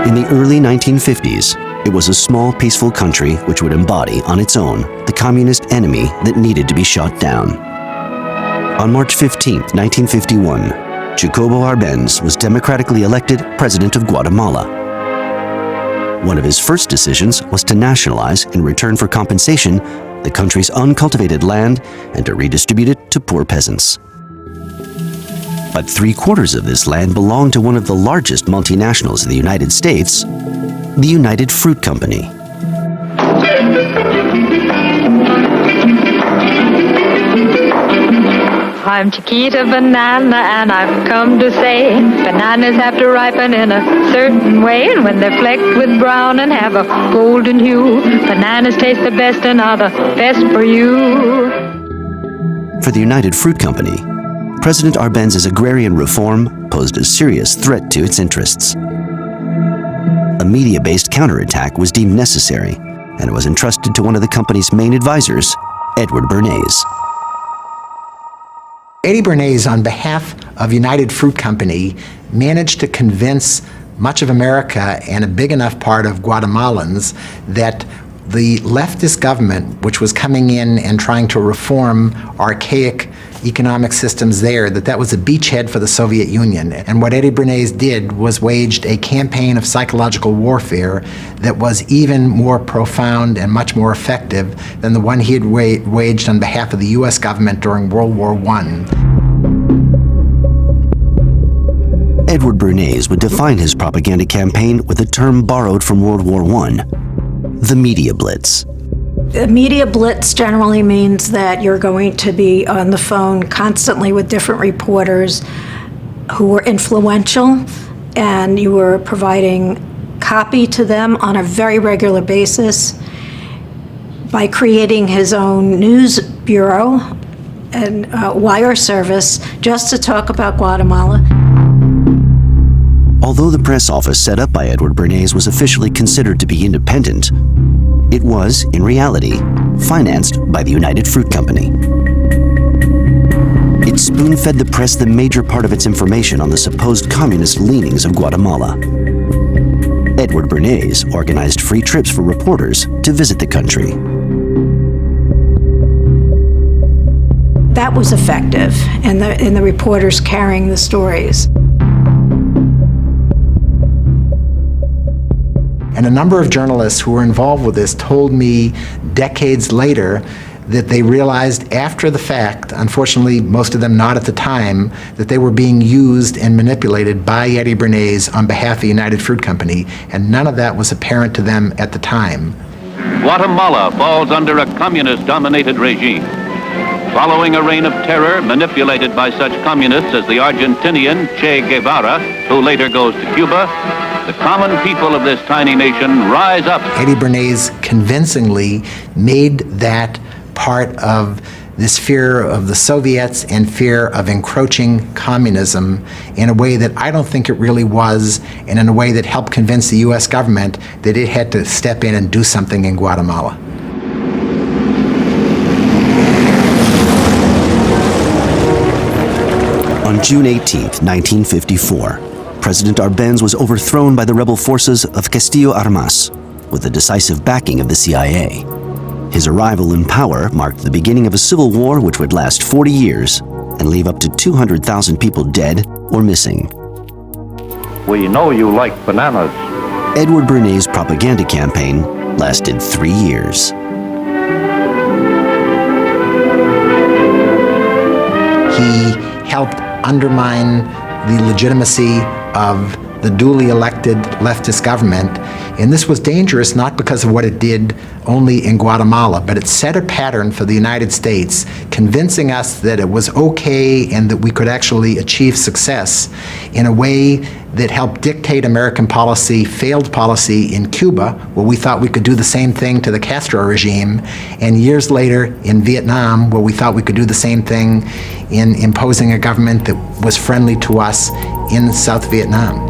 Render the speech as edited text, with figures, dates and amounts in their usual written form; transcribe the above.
In the early 1950s, it was a small, peaceful country which would embody on its own the communist enemy that needed to be shot down. On March 15, 1951, Jacobo Arbenz was democratically elected president of Guatemala. One of his first decisions was to nationalize, in return for compensation, the country's uncultivated land and to redistribute it to poor peasants. But 3/4 of this land belonged to one of the largest multinationals in the United States, the United Fruit Company. I'm Chiquita Banana, and I've come to say bananas have to ripen in a certain way, and when they're flecked with brown and have a golden hue, bananas taste the best and are the best for you. For the United Fruit Company, President Arbenz's agrarian reform posed a serious threat to its interests. A media-based counterattack was deemed necessary, and it was entrusted to one of the company's main advisors, Edward Bernays. Eddie Bernays, on behalf of United Fruit Company, managed to convince much of America and a big enough part of Guatemalans that the leftist government, which was coming in and trying to reform archaic economic systems there, that was a beachhead for the Soviet Union. And what Eddie Bernays did was waged a campaign of psychological warfare that was even more profound and much more effective than the one he had waged on behalf of the U.S. government during World War I. Edward Bernays would define his propaganda campaign with a term borrowed from World War I, the media blitz. A media blitz generally means that you're going to be on the phone constantly with different reporters who were influential, and you were providing copy to them on a very regular basis by creating his own news bureau and wire service just to talk about Guatemala. Although the press office set up by Edward Bernays was officially considered to be independent, it was, in reality, financed by the United Fruit Company. It spoon-fed the press the major part of its information on the supposed communist leanings of Guatemala. Edward Bernays organized free trips for reporters to visit the country. That was effective, and the reporters carrying the stories. And a number of journalists who were involved with this told me decades later that they realized after the fact, unfortunately most of them not at the time, that they were being used and manipulated by Eddie Bernays on behalf of the United Fruit Company, and none of that was apparent to them at the time. Guatemala falls under a communist-dominated regime. Following a reign of terror manipulated by such communists as the Argentinian Che Guevara, who later goes to Cuba, the common people of this tiny nation rise up. Eddie Bernays convincingly made that part of this fear of the Soviets and fear of encroaching communism in a way that I don't think it really was, and in a way that helped convince the U.S. government that it had to step in and do something in Guatemala. On June 18, 1954, President Arbenz was overthrown by the rebel forces of Castillo Armas with the decisive backing of the CIA. His arrival in power marked the beginning of a civil war which would last 40 years and leave up to 200,000 people dead or missing. We know you like bananas. Edward Bernays' propaganda campaign lasted 3 years. He helped undermine the legitimacy of the duly elected leftist government, and this was dangerous not because of what it did only in Guatemala, but it set a pattern for the United States, convincing us that it was okay and that we could actually achieve success in a way that helped dictate American policy, failed policy in Cuba, where we thought we could do the same thing to the Castro regime, and years later in Vietnam, where we thought we could do the same thing in imposing a government that was friendly to us in South Vietnam.